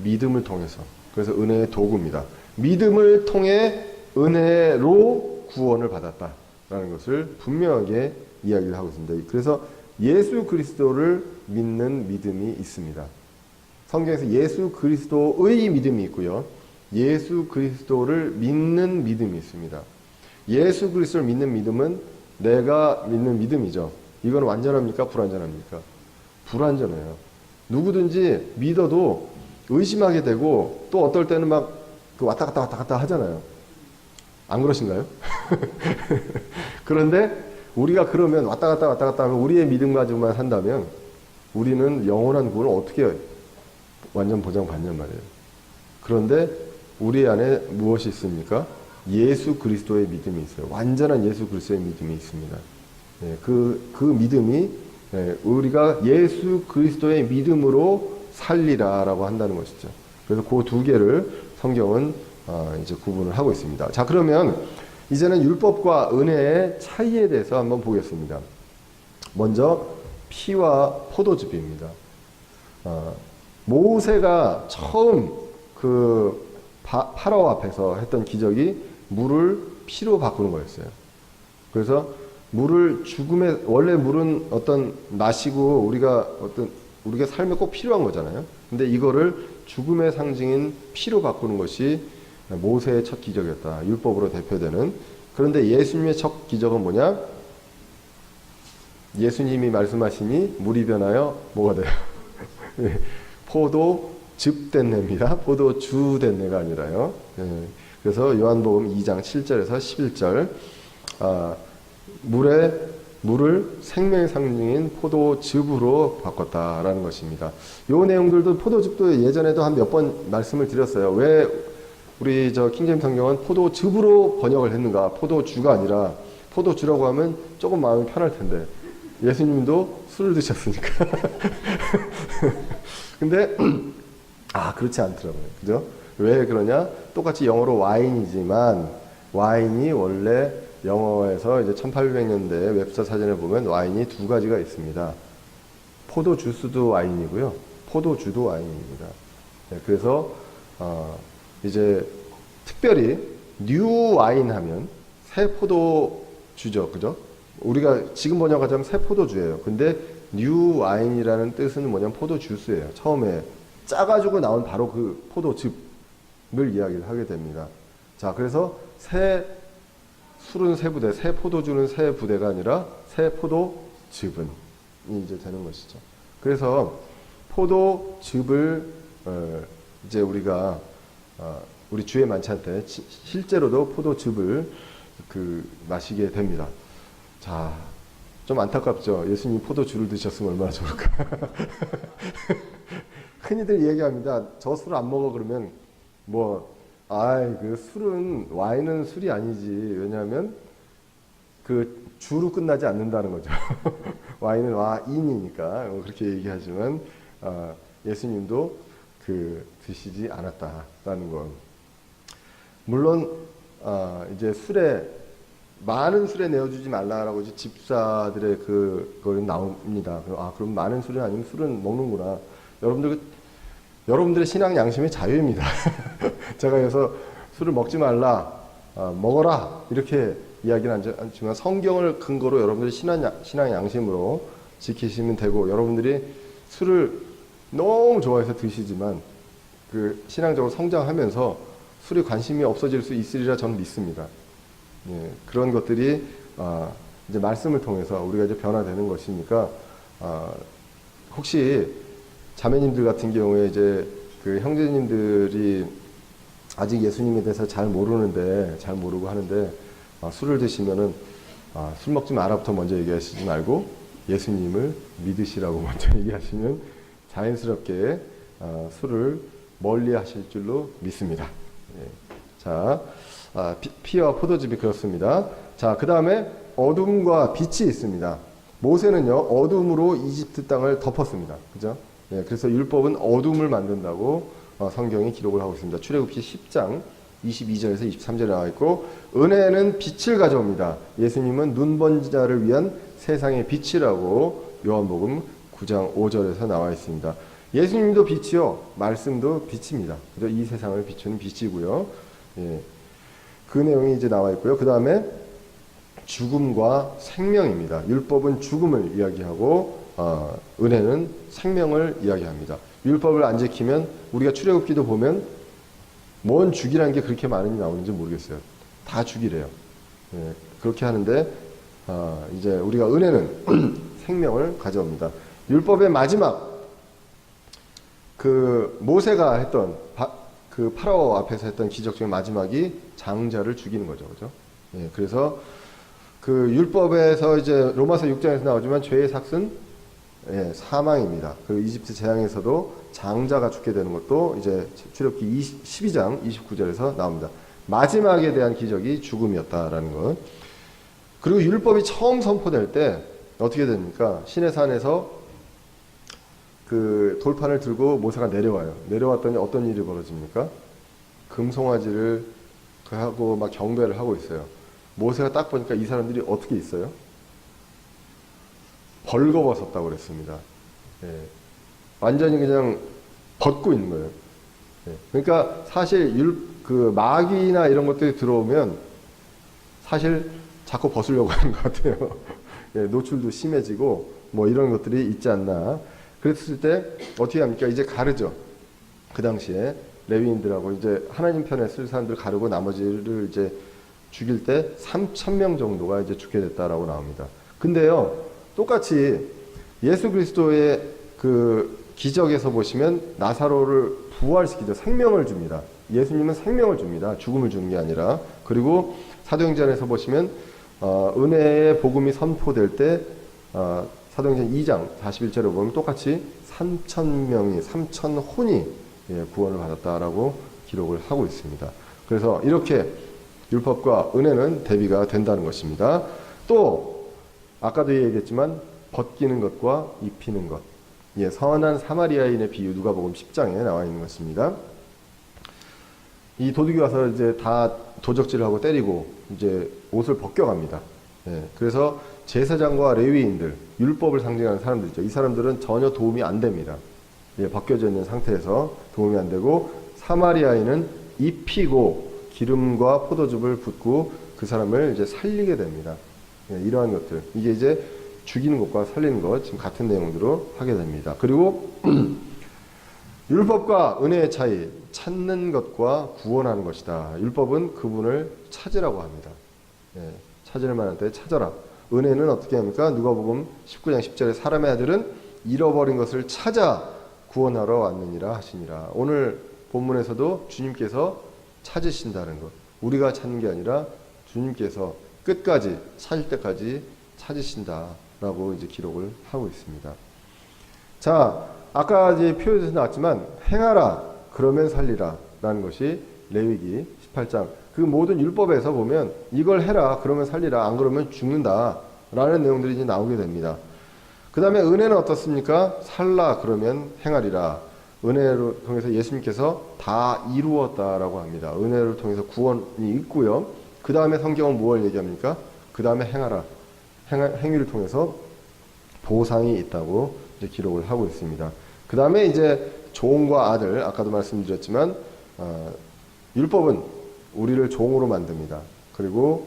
믿음을 통해서. 그래서 은혜의 도구입니다. 믿음을 통해 은혜로 구원을 받았다라는 것을 분명하게 이야기를 하고 있습니다. 그래서 예수 그리스도를 믿는 믿음이 있습니다. 성경에서 예수 그리스도의 믿음이 있고요. 예수 그리스도를 믿는 믿음이 있습니다. 예수 그리스도를 믿는 믿음은 내가 믿는 믿음이죠. 이건 완전합니까? 불완전합니까? 불완전해요. 누구든지 믿어도 의심하게 되고 또 어떨 때는 막 왔다 갔다 하잖아요. 안 그러신가요? 그런데 우리가 그러면 왔다 갔다 하면 우리의 믿음 가지고만 산다면 우리는 영원한 구원을 어떻게 완전 보장받냔 말이에요. 그런데 우리 안에 무엇이 있습니까? 예수 그리스도의 믿음이 있어요. 완전한 예수 그리스도의 믿음이 있습니다. 예, 그 믿음이 우리가 예수 그리스도의 믿음으로 살리라라고 한다는 것이죠. 그래서 그 두 개를 성경은 이제 구분을 하고 있습니다. 자, 그러면 이제는 율법과 은혜의 차이에 대해서 한번 보겠습니다. 먼저 피와 포도즙입니다. 모세가 처음 그 파라오 앞에서 했던 기적이 물을 피로 바꾸는 거였어요. 그래서 물을 원래 물은 어떤 마시고 우리가 삶에 꼭 필요한 거잖아요. 근데 이거를 죽음의 상징인 피로 바꾸는 것이 모세의 첫 기적이었다. 율법으로 대표되는. 그런데 예수님의 첫 기적은 뭐냐? 예수님이 말씀하시니 물이 변하여 뭐가 돼요? 포도즙 된내입니다. 포도주 된내가 아니라요. 그래서 요한복음 2장 7절에서 11절 물을 생명의 상징인 포도즙으로 바꿨다라는 것입니다. 요 내용들도 포도즙도 예전에도 한 몇 번 말씀을 드렸어요. 왜 우리 킹제임 성경은 포도즙으로 번역을 했는가? 포도주가 아니라 포도주라고 하면 조금 마음이 편할 텐데 예수님도 술을 드셨으니까. 근데 그렇지 않더라고요. 그죠? 왜 그러냐? 똑같이 영어로 와인이지만 와인이 원래 영어에서 이제 1800년대 웹스터 사전에 보면 와인이 두 가지가 있습니다. 포도 주스도 와인이고요. 포도주도 와인입니다. 네, 그래서 이제 특별히 뉴 와인 하면 새 포도주죠. 그죠? 우리가 지금 번역하자면 새 포도주예요. 근데 뉴 와인이라는 뜻은 뭐냐면 포도 주스예요. 처음에 짜가지고 나온 바로 그 포도즙을 이야기를 하게 됩니다. 자, 그래서 술은 새 부대, 새 포도주는 새 부대가 아니라 새 포도즙은 이제 되는 것이죠. 그래서 포도즙을 이제 우리가 우리 주의 만찬 때 실제로도 포도즙을 마시게 됩니다. 자, 좀 안타깝죠. 예수님이 포도주를 드셨으면 얼마나 좋을까. 흔히들 얘기합니다. 저 술 안 먹어 그러면 그 술은 와인은 술이 아니지. 왜냐하면 그 주로 끝나지 않는다는 거죠. 와인은 와인이니까 그렇게 얘기하지만 예수님도 드시지 않았다라는 것. 물론 이제 많은 술에 내어주지 말라라고 이제 집사들의 그거 나옵니다. 그럼 많은 술은 아니면 술은 먹는구나. 여러분들의 신앙 양심의 자유입니다. 제가 그래서 술을 먹지 말라, 먹어라 이렇게 이야기는 않지만 성경을 근거로 여러분들의 신앙 양심으로 지키시면 되고, 여러분들이 술을 너무 좋아해서 드시지만 신앙적으로 성장하면서 술에 관심이 없어질 수 있으리라 저는 믿습니다. 예, 그런 것들이 이제 말씀을 통해서 우리가 이제 변화되는 것이니까 혹시 자매님들 같은 경우에 이제 형제님들이 아직 예수님에 대해서 잘 모르고 하는데 술을 드시면은 술 먹지 마라부터 먼저 얘기하시지 말고 예수님을 믿으시라고 먼저 얘기하시면 자연스럽게 술을 멀리 하실 줄로 믿습니다. 예. 자, 피와 포도즙이 그렇습니다. 자, 그 다음에 어둠과 빛이 있습니다. 모세는요, 어둠으로 이집트 땅을 덮었습니다. 그죠? 예, 그래서 율법은 어둠을 만든다고 성경이 기록을 하고 있습니다. 출애굽기 10장 22절에서 23절에 나와 있고, 은혜는 빛을 가져옵니다. 예수님은 눈먼 자를 위한 세상의 빛이라고 요한복음 9장 5절에서 나와 있습니다. 예수님도 빛이요, 말씀도 빛입니다. 그죠? 이 세상을 비추는 빛이고요. 예. 그 내용이 이제 나와 있고요. 그 다음에 죽음과 생명입니다. 율법은 죽음을 이야기하고 은혜는 생명을 이야기합니다. 율법을 안 지키면 우리가 출애굽기도 보면 뭔 죽이라는 게 그렇게 많이 나오는지 모르겠어요. 다 죽이래요. 예, 그렇게 하는데 이제 우리가 은혜는 생명을 가져옵니다. 율법의 마지막 모세가 했던 그 파라오 앞에서 했던 기적 중에 마지막이 장자를 죽이는 거죠. 그죠? 예, 그래서 그 율법에서 이제 로마서 6장에서 나오지만 죄의 삭은 예, 사망입니다. 그리고 이집트 재앙에서도 장자가 죽게 되는 것도 이제 출애굽기 12장 29절에서 나옵니다. 마지막에 대한 기적이 죽음이었다라는 것. 그리고 율법이 처음 선포될 때 어떻게 됩니까? 시내산에서 그 돌판을 들고 모세가 내려와요. 내려왔더니 어떤 일이 벌어집니까? 금송아지를 하고 막 경배를 하고 있어요. 모세가 딱 보니까 이 사람들이 어떻게 있어요? 벌거벗었다고 그랬습니다. 예. 완전히 그냥 벗고 있는 거예요. 예. 그러니까 사실 그 마귀나 이런 것들이 들어오면 사실 자꾸 벗으려고 하는 것 같아요. 예, 노출도 심해지고 뭐 이런 것들이 있지 않나. 그랬을 때 어떻게 합니까? 이제 가르죠. 그 당시에 레위인들하고 이제 하나님 편에 쓸 사람들 가르고 나머지를 이제 죽일 때 3,000명 정도가 이제 죽게 됐다라고 나옵니다. 근데요, 똑같이 예수 그리스도의 그 기적에서 보시면 나사로를 부활시키죠. 생명을 줍니다. 예수님은 생명을 줍니다. 죽음을 주는 게 아니라. 그리고 사도행전에서 보시면 은혜의 복음이 선포될 때 사도행전 2장 41절에 보면 똑같이 3,000명이 3,000혼이 구원을 받았다라고 기록을 하고 있습니다. 그래서 이렇게 율법과 은혜는 대비가 된다는 것입니다. 또 아까도 얘기했지만 벗기는 것과 입히는 것. 예, 선한 사마리아인의 비유 누가복음 10장에 나와 있는 것입니다. 이 도둑이 와서 이제 다 도적질을 하고 때리고 이제 옷을 벗겨갑니다. 예, 그래서 제사장과 레위인들, 율법을 상징하는 사람들이죠. 이 사람들은 전혀 도움이 안 됩니다. 예, 벗겨져 있는 상태에서 도움이 안 되고 사마리아인은 입히고 기름과 포도즙을 붓고 그 사람을 이제 살리게 됩니다. 예, 이러한 것들. 이게 이제 죽이는 것과 살리는 것 지금 같은 내용으로 하게 됩니다. 그리고 율법과 은혜의 차이, 찾는 것과 구원하는 것이다. 율법은 그분을 찾으라고 합니다. 예, 찾을 만한 때 찾아라. 은혜는 어떻게 합니까? 누가복음 19장 10절에 사람의 아들은 잃어버린 것을 찾아 구원하러 왔느니라 하시니라. 오늘 본문에서도 주님께서 찾으신다는 것. 우리가 찾는 게 아니라 주님께서 끝까지 찾을 때까지 찾으신다라고 이제 기록을 하고 있습니다. 자, 아까 이제 표에서 나왔지만 행하라 그러면 살리라 라는 것이 레위기 18장. 그 모든 율법에서 보면 이걸 해라 그러면 살리라 안 그러면 죽는다 라는 내용들이 이제 나오게 됩니다. 그 다음에 은혜는 어떻습니까? 살라 그러면 행하리라. 은혜를 통해서 예수님께서 다 이루었다라고 합니다. 은혜를 통해서 구원이 있고요. 그 다음에 성경은 무엇을 얘기합니까? 그 다음에 행하라. 행위를 통해서 보상이 있다고 이제 기록을 하고 있습니다. 그 다음에 이제 종과 아들, 아까도 말씀드렸지만 율법은 우리를 종으로 만듭니다. 그리고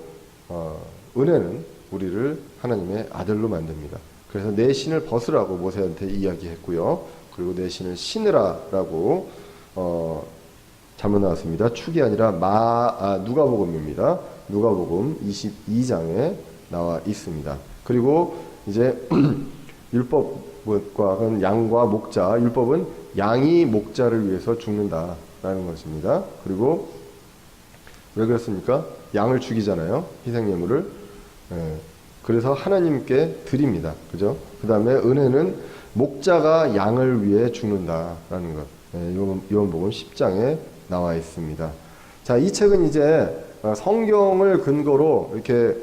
은혜는 우리를 하나님의 아들로 만듭니다. 그래서 내 신을 벗으라고 모세한테 이야기했고요. 그리고 내 신을 신으라라고 잘못 나왔습니다. 축이 아니라 누가복음입니다. 누가복음 22장에 나와 있습니다. 그리고 이제 율법과는 양과 목자, 율법은 양이 목자를 위해서 죽는다라는 것입니다. 그리고 왜 그렇습니까? 양을 죽이잖아요. 희생예물을. 그래서 하나님께 드립니다. 그죠? 그 다음에 은혜는 목자가 양을 위해 죽는다라는 것. 요한복음 10장에 나와 있습니다. 자, 이 책은 이제 성경을 근거로 이렇게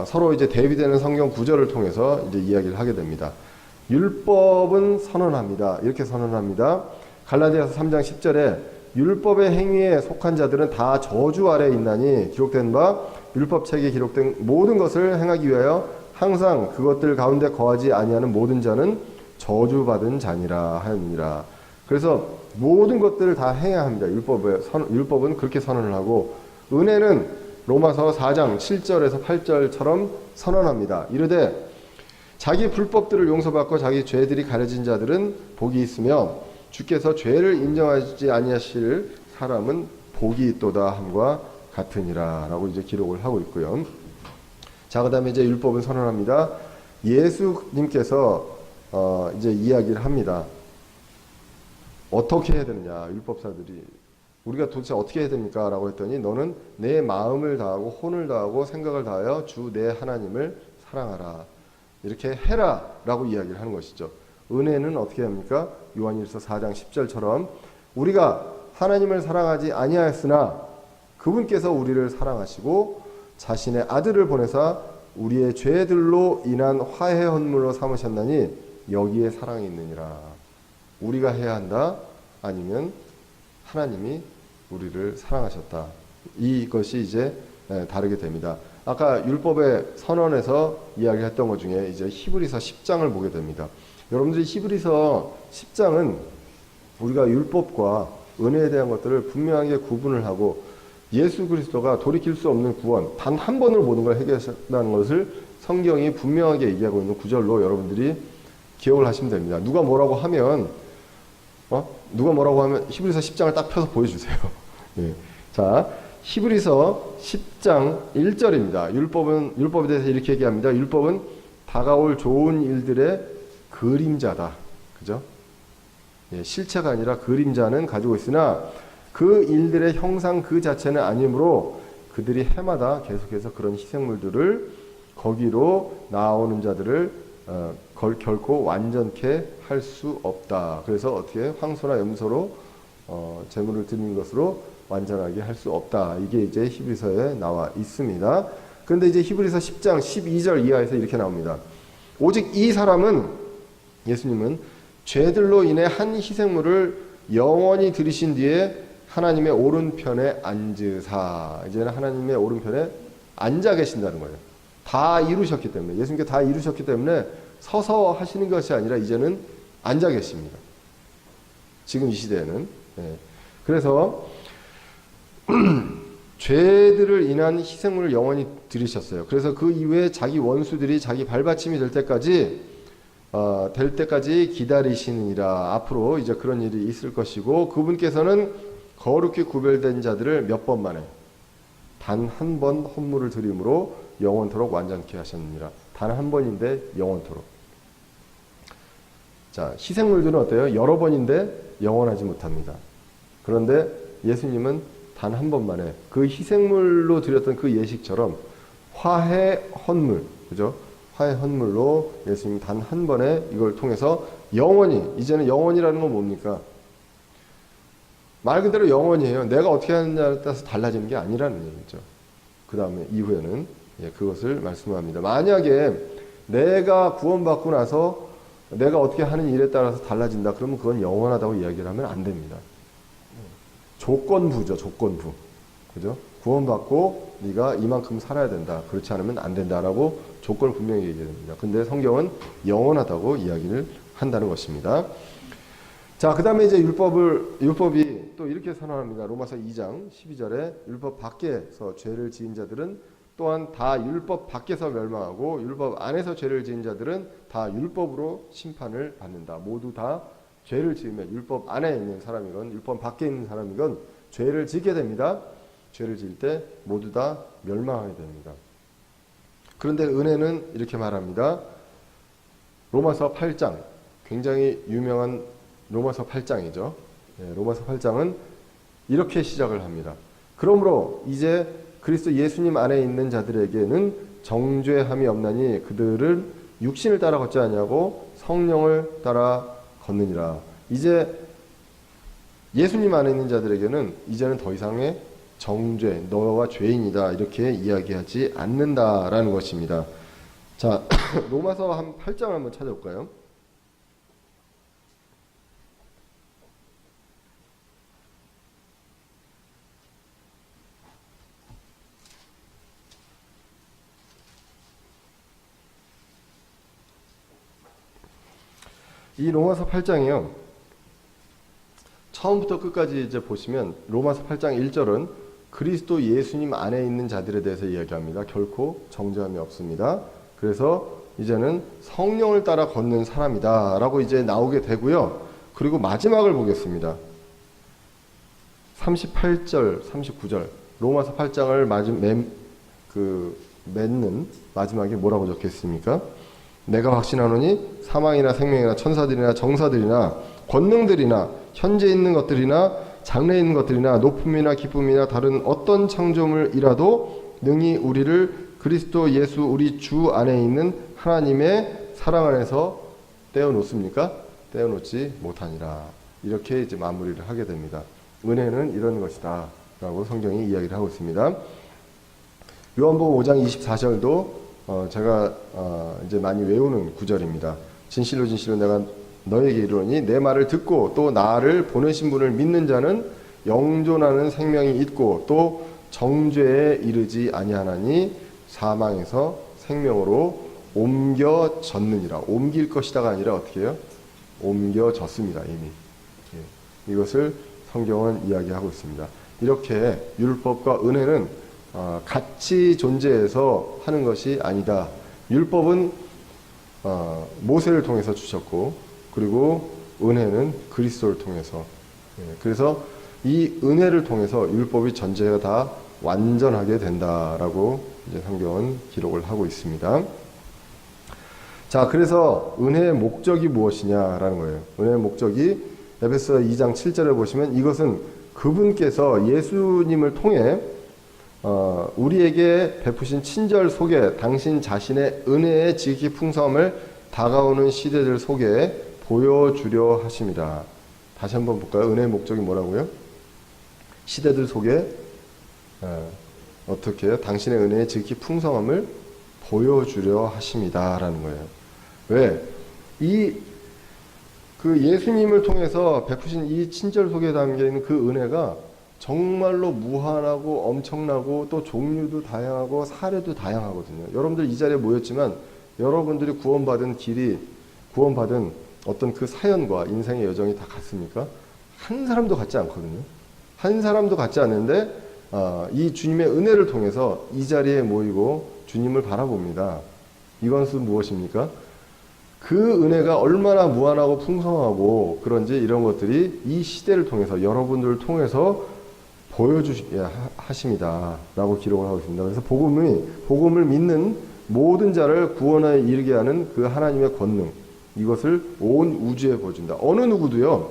서로 이제 대비되는 성경 구절을 통해서 이제 이야기를 하게 됩니다. 율법은 선언합니다. 이렇게 선언합니다. 갈라디아서 3장 10절에 율법의 행위에 속한 자들은 다 저주 아래에 있나니 기록된 바 율법책에 기록된 모든 것을 행하기 위하여 항상 그것들 가운데 거하지 아니하는 모든 자는 저주받은 자니라 하였느니라. 그래서 모든 것들을 다 행해야 합니다. 율법은 그렇게 선언을 하고 은혜는 로마서 4장 7절에서 8절처럼 선언합니다. 이르되 자기 불법들을 용서받고 자기 죄들이 가려진 자들은 복이 있으며 주께서 죄를 인정하지 아니하실 사람은 복이 있도다 함과 같으니라 라고 이제 기록을 하고 있고요. 자, 그 다음에 이제 율법은 선언합니다. 예수님께서 이제 이야기를 합니다. 어떻게 해야 되느냐. 율법사들이 우리가 도대체 어떻게 해야 됩니까? 라고 했더니 너는 내 마음을 다하고 혼을 다하고 생각을 다하여 주 내 하나님을 사랑하라. 이렇게 해라 라고 이야기를 하는 것이죠. 은혜는 어떻게 합니까? 요한일서 4장 10절처럼 우리가 하나님을 사랑하지 아니하였으나 그분께서 우리를 사랑하시고 자신의 아들을 보내사 우리의 죄들로 인한 화해 헌물로 삼으셨나니 여기에 사랑이 있느니라. 우리가 해야 한다? 아니면 하나님이 우리를 사랑하셨다. 이것이 이제 다르게 됩니다. 아까 율법의 선언에서 이야기했던 것 중에 이제 히브리서 10장을 보게 됩니다. 여러분들이 히브리서 10장은 우리가 율법과 은혜에 대한 것들을 분명하게 구분을 하고 예수 그리스도가 돌이킬 수 없는 구원, 단 한 번으로 모든 걸 해결했다는 것을 성경이 분명하게 얘기하고 있는 구절로 여러분들이 기억을 하시면 됩니다. 누가 뭐라고 하면 히브리서 10장을 딱 펴서 보여주세요. 예. 자, 히브리서 10장 1절입니다. 율법에 대해서 이렇게 얘기합니다. 율법은 다가올 좋은 일들의 그림자다. 그죠? 예, 실체가 아니라 그림자는 가지고 있으나 그 일들의 형상 그 자체는 아니므로 그들이 해마다 계속해서 그런 희생물들을 거기로 나오는 자들을 결코 완전케 할 수 없다. 그래서 어떻게 황소나 염소로 제물을 드리는 것으로 완전하게 할 수 없다. 이게 이제 히브리서에 나와 있습니다. 그런데 이제 히브리서 10장 12절 이하에서 이렇게 나옵니다. 오직 이 사람은 예수님은 죄들로 인해 한 희생물을 영원히 드리신 뒤에 하나님의 오른편에 앉으사, 이제는 하나님의 오른편에 앉아 계신다는 거예요. 다 이루셨기 때문에, 예수님께 다 이루셨기 때문에 서서 하시는 것이 아니라 이제는 앉아 계십니다. 지금 이 시대에는. 네. 그래서 죄들을 인한 희생물을 영원히 드리셨어요. 그래서 그 이후에 자기 원수들이 자기 발받침이 될 때까지 기다리시느니라. 앞으로 이제 그런 일이 있을 것이고, 그분께서는 거룩히 구별된 자들을 몇 번 만에 단 한 번 헌물을 드림으로 영원토록 완전케 하셨느니라. 단 한 번인데 영원토록. 자, 희생물들은 어때요? 여러 번인데 영원하지 못합니다. 그런데 예수님은 단 한 번 만에 그 희생물로 드렸던 그 예식처럼 화해 헌물, 그죠? 화해 헌물로 예수님 단 한 번에 이걸 통해서 영원히, 이제는 영원이라는 건 뭡니까? 말 그대로 영원이에요. 내가 어떻게 하느냐에 따라서 달라지는 게 아니라는 얘기죠. 그 다음에 이후에는 그것을 말씀합니다. 만약에 내가 구원받고 나서 내가 어떻게 하는 일에 따라서 달라진다. 그러면 그건 영원하다고 이야기를 하면 안 됩니다. 조건부죠. 조건부. 그죠? 구원받고 네가 이만큼 살아야 된다. 그렇지 않으면 안 된다라고 조건을 분명히 얘기합니다. 근데 성경은 영원하다고 이야기를 한다는 것입니다. 자, 그 다음에 이제 율법이 또 이렇게 선언합니다. 로마서 2장 12절에 율법 밖에서 죄를 지은 자들은 또한 다 율법 밖에서 멸망하고 율법 안에서 죄를 지은 자들은 다 율법으로 심판을 받는다. 모두 다 죄를 지으면 율법 안에 있는 사람이건 율법 밖에 있는 사람이건 죄를 지게 됩니다. 죄를 지을 때 모두 다 멸망하게 됩니다. 그런데 은혜는 이렇게 말합니다. 로마서 8장, 굉장히 유명한 로마서 8장이죠. 로마서 8장은 이렇게 시작을 합니다. 그러므로 이제 그리스도 예수님 안에 있는 자들에게는 정죄함이 없나니 그들은 육신을 따라 걷지 아니하고 성령을 따라 걷느니라. 이제 예수님 안에 있는 자들에게는 이제는 더 이상의 정죄, 너와 죄인이다 이렇게 이야기하지 않는다라는 것입니다. 자, 로마서 한 8장을 한번 찾아볼까요? 이 로마서 8장이요. 처음부터 끝까지 이제 보시면 로마서 8장 1절은 그리스도 예수님 안에 있는 자들에 대해서 이야기합니다. 결코 정죄함이 없습니다. 그래서 이제는 성령을 따라 걷는 사람이다 라고 이제 나오게 되고요. 그리고 마지막을 보겠습니다. 38절, 39절 로마서 8장을 맺는 마지막에 뭐라고 적혀 있습니까? 내가 확신하노니 사망이나 생명이나 천사들이나 정사들이나 권능들이나 현재 있는 것들이나 장래인 것들이나 높음이나 기쁨이나 다른 어떤 창조물이라도 능히 우리를 그리스도 예수 우리 주 안에 있는 하나님의 사랑 안에서 떼어놓습니까? 떼어놓지 못하니라. 이렇게 이제 마무리를 하게 됩니다. 은혜는 이런 것이다 라고 성경이 이야기를 하고 있습니다. 요한복음 5장 24절도 제가 이제 많이 외우는 구절입니다. 진실로 진실로 내가 너에게 이르노니 내 말을 듣고 또 나를 보내신 분을 믿는 자는 영존하는 생명이 있고 또 정죄에 이르지 아니하나니 사망에서 생명으로 옮겨졌느니라. 옮길 것이다가 아니라 어떻게 해요? 옮겨졌습니다. 이미. 이것을 성경은 이야기하고 있습니다. 이렇게 율법과 은혜는 같이 존재해서 하는 것이 아니다. 율법은 모세를 통해서 주셨고, 그리고 은혜는 그리스도를 통해서. 그래서 이 은혜를 통해서 율법이 전체가 다 완전하게 된다라고 이제 성경은 기록을 하고 있습니다. 자, 그래서 은혜의 목적이 무엇이냐라는 거예요. 은혜의 목적이 에베소 2장 7절에 보시면 이것은 그분께서 예수님을 통해 우리에게 베푸신 친절 속에 당신 자신의 은혜의 지극히 풍성함을 다가오는 시대들 속에 보여주려 하십니다. 다시 한번 볼까요? 은혜의 목적이 뭐라고요? 시대들 속에 어떻게 해요? 당신의 은혜의 지극히 풍성함을 보여주려 하십니다 라는 거예요. 왜? 그 예수님을 통해서 베푸신 이 친절 속에 담겨있는 그 은혜가 정말로 무한하고 엄청나고 또 종류도 다양하고 사례도 다양하거든요. 여러분들 이 자리에 모였지만 여러분들이 구원받은 길이, 구원받은 어떤 그 사연과 인생의 여정이 다 같습니까? 한 사람도 같지 않거든요. 한 사람도 같지 않은데 이 주님의 은혜를 통해서 이 자리에 모이고 주님을 바라봅니다. 이것은 무엇입니까? 그 은혜가 얼마나 무한하고 풍성하고 그런지 이런 것들이 이 시대를 통해서 여러분들을 통해서 보여주셔야 하십니다 라고 기록을 하고 있습니다. 그래서 복음을 믿는 모든 자를 구원에 이르게 하는 그 하나님의 권능, 이것을 온 우주에 보여준다. 어느 누구도요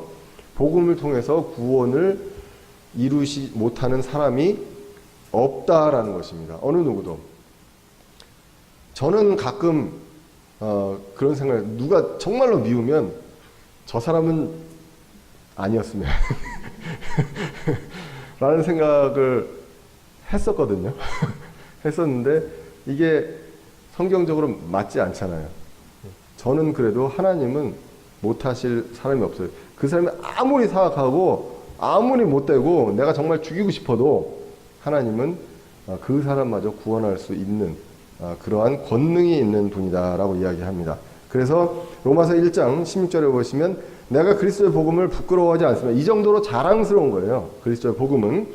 복음을 통해서 구원을 이루지 못하는 사람이 없다라는 것입니다. 어느 누구도. 저는 가끔 그런 생각, 누가 정말로 미우면 저 사람은 아니었으면 라는 생각을 했었거든요. 했었는데 이게 성경적으로 맞지 않잖아요. 저는 그래도 하나님은 못하실 사람이 없어요. 그 사람이 아무리 사악하고 아무리 못되고 내가 정말 죽이고 싶어도 하나님은 그 사람마저 구원할 수 있는 그러한 권능이 있는 분이다 라고 이야기합니다. 그래서 로마서 1장 16절에 보시면 내가 그리스도의 복음을 부끄러워하지 않습니다. 이 정도로 자랑스러운 거예요. 그리스도의 복음은.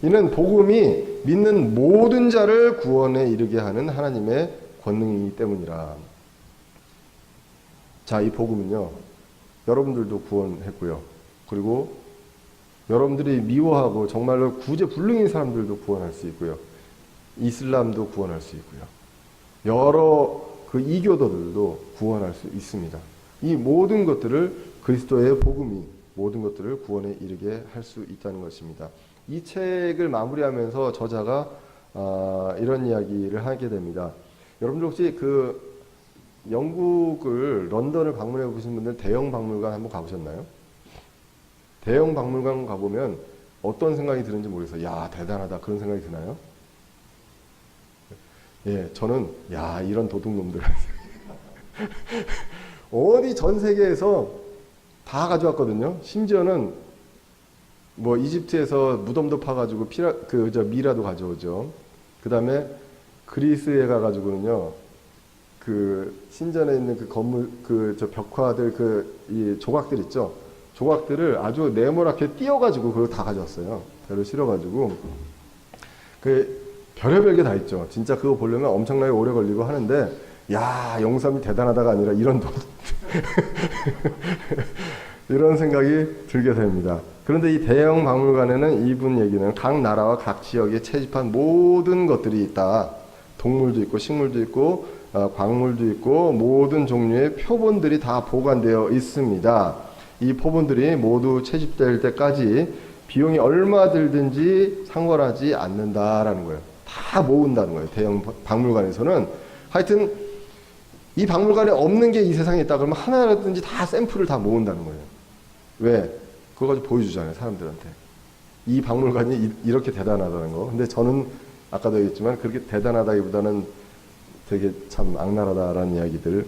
이는 복음이 믿는 모든 자를 구원에 이르게 하는 하나님의 권능이기 때문이라. 자, 이 복음은요 여러분들도 구원했고요, 그리고 여러분들이 미워하고 정말로 구제불능인 사람들도 구원할 수 있고요, 이슬람도 구원할 수 있고요, 여러 그 이교도들도 구원할 수 있습니다. 이 모든 것들을 그리스도의 복음이 모든 것들을 구원에 이르게 할 수 있다는 것입니다. 이 책을 마무리하면서 저자가 이런 이야기를 하게 됩니다. 여러분들 혹시 그 영국을 런던을 방문해 보신 분들 대형 박물관 한번 가보셨나요? 대형 박물관 가보면 어떤 생각이 드는지 모르겠어요. 야, 대단하다 그런 생각이 드나요? 예, 저는 야, 이런 도둑놈들 어디 전 세계에서 다 가져왔거든요. 심지어는 뭐 이집트에서 무덤도 파가지고 미라도 가져오죠. 그 다음에 그리스에 가가지고는요, 그 신전에 있는 그 건물 저 벽화들 이 조각들 있죠. 조각들을 아주 네모나게 띄어가지고 그걸 다 가져왔어요. 배를 실어가지고 그 별의별 게 다 있죠. 진짜 그거 보려면 엄청나게 오래 걸리고 하는데, 야, 영삼이 대단하다가 아니라 이런 이런 생각이 들게 됩니다. 그런데 이 대형 박물관에는 이분 얘기는 각 나라와 각 지역에 채집한 모든 것들이 있다. 동물도 있고 식물도 있고 광물도 있고 모든 종류의 표본들이 다 보관되어 있습니다. 이 표본들이 모두 채집될 때까지 비용이 얼마 들든지 상관하지 않는다라는 거예요. 다 모은다는 거예요. 대형 박물관에서는. 하여튼 이 박물관에 없는 게 이 세상에 있다 그러면 하나라든지 다 샘플을 다 모은다는 거예요. 왜? 그거 가지고 보여주잖아요, 사람들한테. 이 박물관이 이렇게 대단하다는 거. 근데 저는 아까도 얘기했지만 그렇게 대단하다기보다는 되게 참 악랄하다라는 이야기들.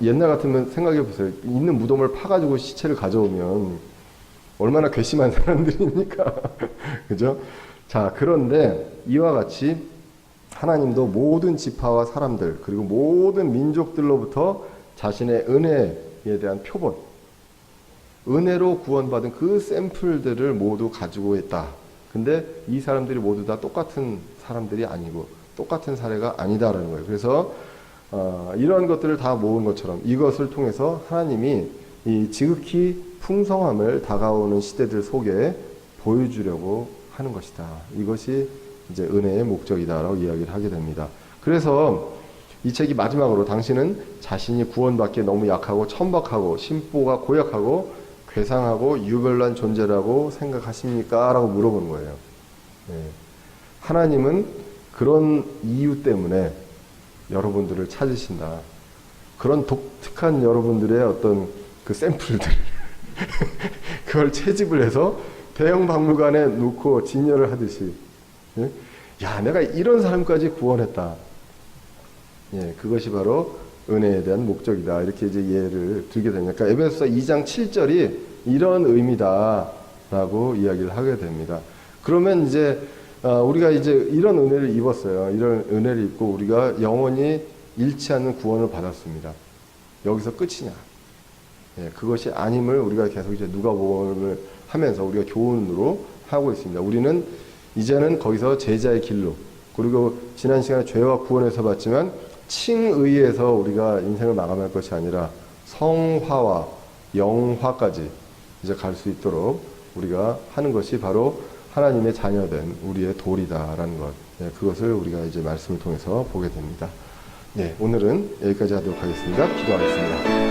옛날 같으면 생각해 보세요. 있는 무덤을 파가지고 시체를 가져오면 얼마나 괘씸한 사람들입니까? 그죠? 자, 그런데 이와 같이 하나님도 모든 지파와 사람들 그리고 모든 민족들로부터 자신의 은혜에 대한 표본, 은혜로 구원받은 그 샘플들을 모두 가지고 있다. 근데 이 사람들이 모두 다 똑같은 사람들이 아니고 똑같은 사례가 아니다라는 거예요. 그래서 이런 것들을 다 모은 것처럼 이것을 통해서 하나님이 이 지극히 풍성함을 다가오는 시대들 속에 보여주려고 하는 것이다. 이것이 이제 은혜의 목적이다라고 이야기를 하게 됩니다. 그래서 이 책이 마지막으로 당신은 자신이 구원받기에 너무 약하고 천박하고 심보가 고약하고 괴상하고 유별난 존재라고 생각하십니까? 라고 물어보는 거예요. 네. 하나님은 그런 이유 때문에 여러분들을 찾으신다. 그런 독특한 여러분들의 어떤 그 샘플들 그걸 채집을 해서 대형 박물관에 놓고 진열을 하듯이, 예? 야, 내가 이런 사람까지 구원했다. 예, 그것이 바로 은혜에 대한 목적이다. 이렇게 이제 예를 들게 되니까 그러니까 에베소서 2장 7절이 이런 의미다라고 이야기를 하게 됩니다. 그러면 이제 우리가 이제 이런 은혜를 입었어요. 이런 은혜를 입고 우리가 영원히 잃지 않는 구원을 받았습니다. 여기서 끝이냐? 예, 그것이 아님을 우리가 계속 이제 누가복음을 하면서 우리가 교훈으로 하고 있습니다. 우리는 이제는 거기서 제자의 길로, 그리고 지난 시간에 죄와 구원에서 봤지만 칭의에서 우리가 인생을 마감할 것이 아니라 성화와 영화까지 이제 갈 수 있도록 우리가 하는 것이 바로 하나님의 자녀된 우리의 도리다라는 것. 예, 그것을 우리가 이제 말씀을 통해서 보게 됩니다. 네, 오늘은 여기까지 하도록 하겠습니다. 기도하겠습니다.